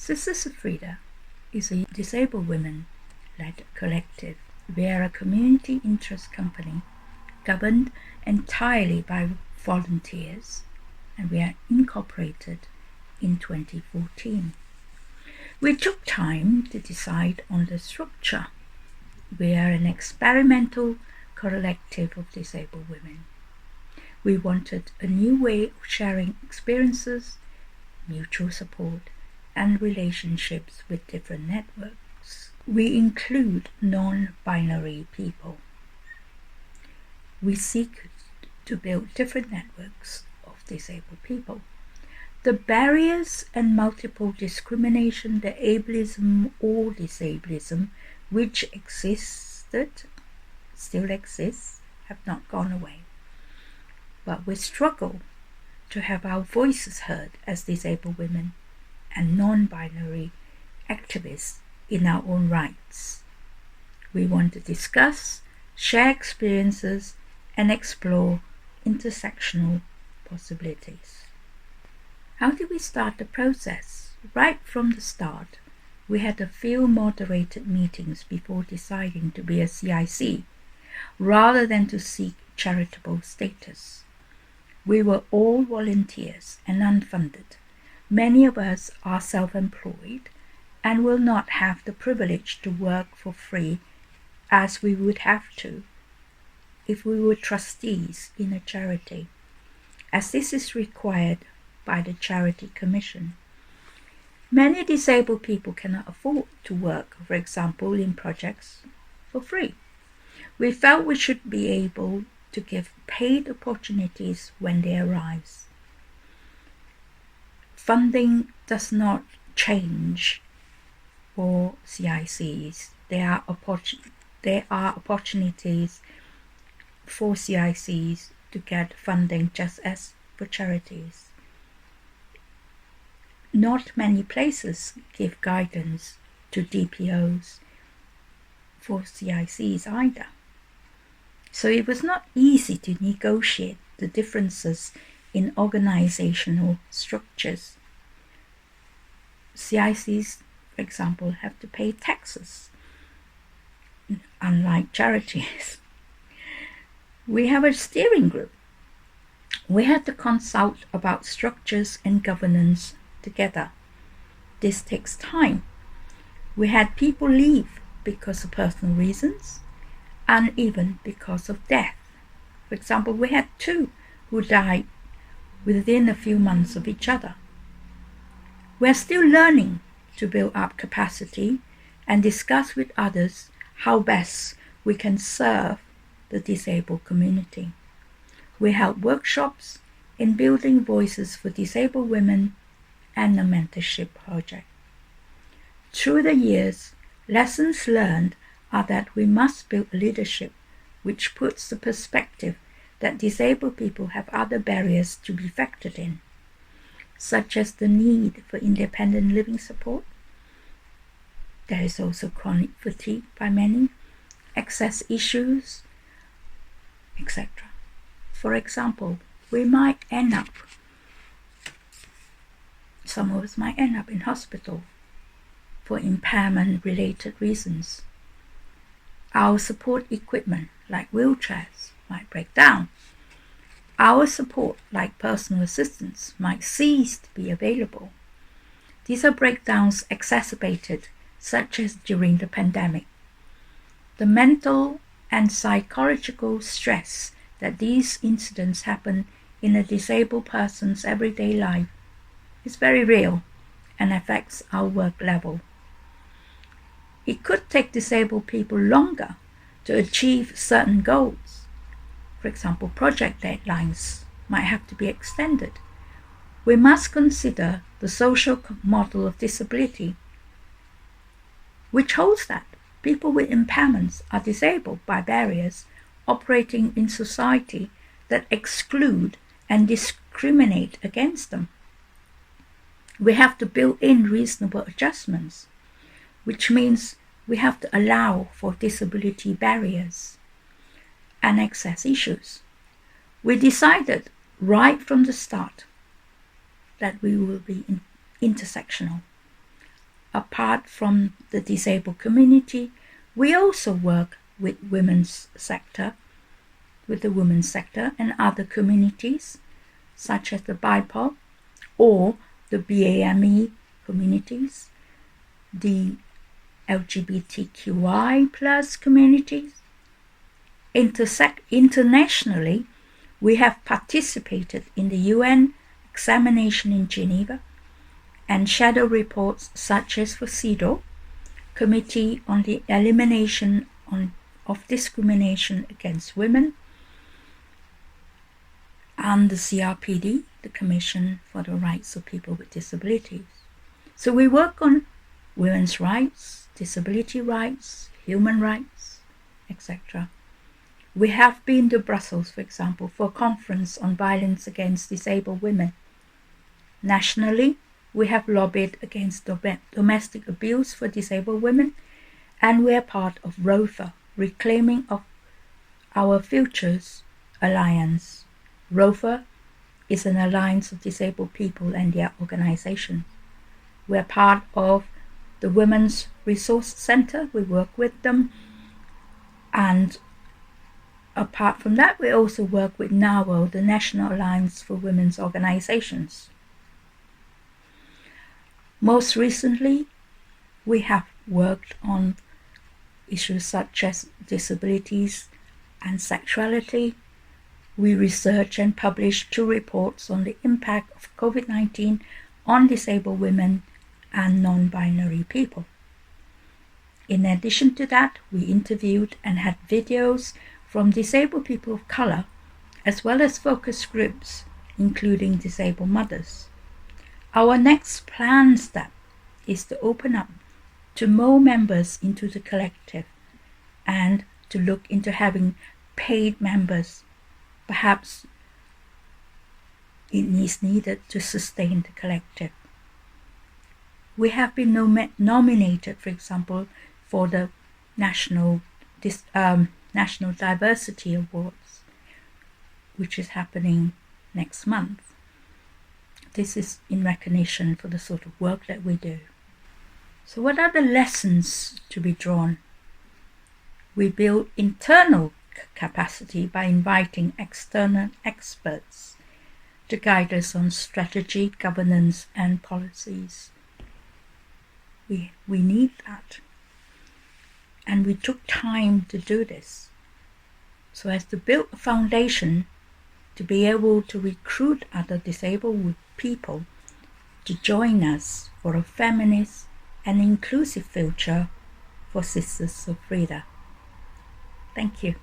Sisters of Frida is a disabled women-led collective. We are a community interest company governed entirely by volunteers, and we are incorporated in 2014. We took time to decide on the structure. We are an experimental collective of disabled women. We wanted a new way of sharing experiences, mutual support, and relationships with different networks. We include non-binary people. We seek to build different networks of disabled people. The barriers and multiple discrimination, the ableism or disableism, which still exists, have not gone away. But we struggle to have our voices heard as disabled women and non-binary activists in our own rights. We want to discuss, share experiences, and explore intersectional possibilities. How did we start the process? Right from the start, we had a few moderated meetings before deciding to be a CIC, rather than to seek charitable status. We were all volunteers and unfunded. Many of us are self-employed and will not have the privilege to work for free as we would have to if we were trustees in a charity, as this is required by the Charity Commission. Many disabled people cannot afford to work, for example, in projects for free. We felt we should be able to give paid opportunities when they arise. Funding does not change for CICs. There are opportunities for CICs to get funding just as for charities. Not many places give guidance to DPOs for CICs either. So it was not easy to negotiate the differences in organizational structures. CICs, for example, have to pay taxes, unlike charities. We have a steering group. We had to consult about structures and governance together. This takes time. We had people leave because of personal reasons and even because of death. For example, we had 2 who died within a few months of each other. We are still learning to build up capacity and discuss with others how best we can serve the disabled community. We held workshops in building voices for disabled women and a mentorship project. Through the years, lessons learned are that we must build leadership which puts the perspective that disabled people have other barriers to be factored in, such as the need for independent living support. There is also chronic fatigue by many, access issues, etc. For example, some of us might end up in hospital for impairment-related reasons. Our support equipment, like wheelchairs, might break down. Our support, like personal assistance, might cease to be available. These are breakdowns exacerbated, such as during the pandemic. The mental and psychological stress that these incidents happen in a disabled person's everyday life is very real and affects our work level. It could take disabled people longer to achieve certain goals. For example, project deadlines might have to be extended. We must consider the social model of disability, which holds that people with impairments are disabled by barriers operating in society that exclude and discriminate against them. We have to build in reasonable adjustments, which means we have to allow for disability barriers and access issues. We decided right from the start that we will be intersectional. Apart from the disabled community, we also work with the women's sector and other communities, such as the BIPOC or the BAME communities, the LGBTQI plus communities. Internationally, we have participated in the UN examination in Geneva and shadow reports such as for CEDAW, Committee on the Elimination of Discrimination Against Women, and the CRPD, the Commission for the Rights of People with Disabilities. So we work on women's rights, disability rights, human rights, etc. We have been to Brussels, for example, for a conference on violence against disabled women. Nationally, we have lobbied against domestic abuse for disabled women, and we are part of ROFA, Reclaiming of Our Futures Alliance. ROFA is an alliance of disabled people and their organizations. We are part of the Women's Resource Center. We work with them, and apart from that, we also work with NAWO, the National Alliance for Women's Organizations. Most recently, we have worked on issues such as disabilities and sexuality. We research and publish 2 reports on the impact of COVID-19 on disabled women and non-binary people. In addition to that, we interviewed and had videos from disabled people of color, as well as focus groups, including disabled mothers. Our next planned step is to open up to more members into the collective and to look into having paid members. Perhaps it is needed to sustain the collective. We have been nominated, for example, for the National Diversity Awards, which is happening next month. This is in recognition for the sort of work that we do. So what are the lessons to be drawn? We build internal capacity by inviting external experts to guide us on strategy, governance, and policies. We need that. And we took time to do this, so as to build a foundation to be able to recruit other disabled people to join us for a feminist and inclusive future for Sisters of Frida. Thank you.